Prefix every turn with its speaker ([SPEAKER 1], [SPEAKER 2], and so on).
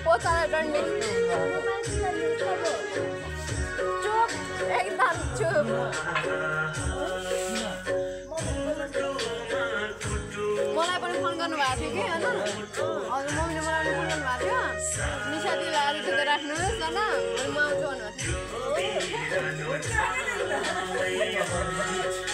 [SPEAKER 1] पोचारा डन्डी चुप एकदम चुप मलाई पनि फोन गर्नुभएको थियो कि हैन हजुर मम्मीले मलाई पनि फोन गर्नुभएको थियो निशा दिदीलाई अलिक चाहिँ राख्नुहोस् हैन अनि म आउँछु भन्नुभएको थियो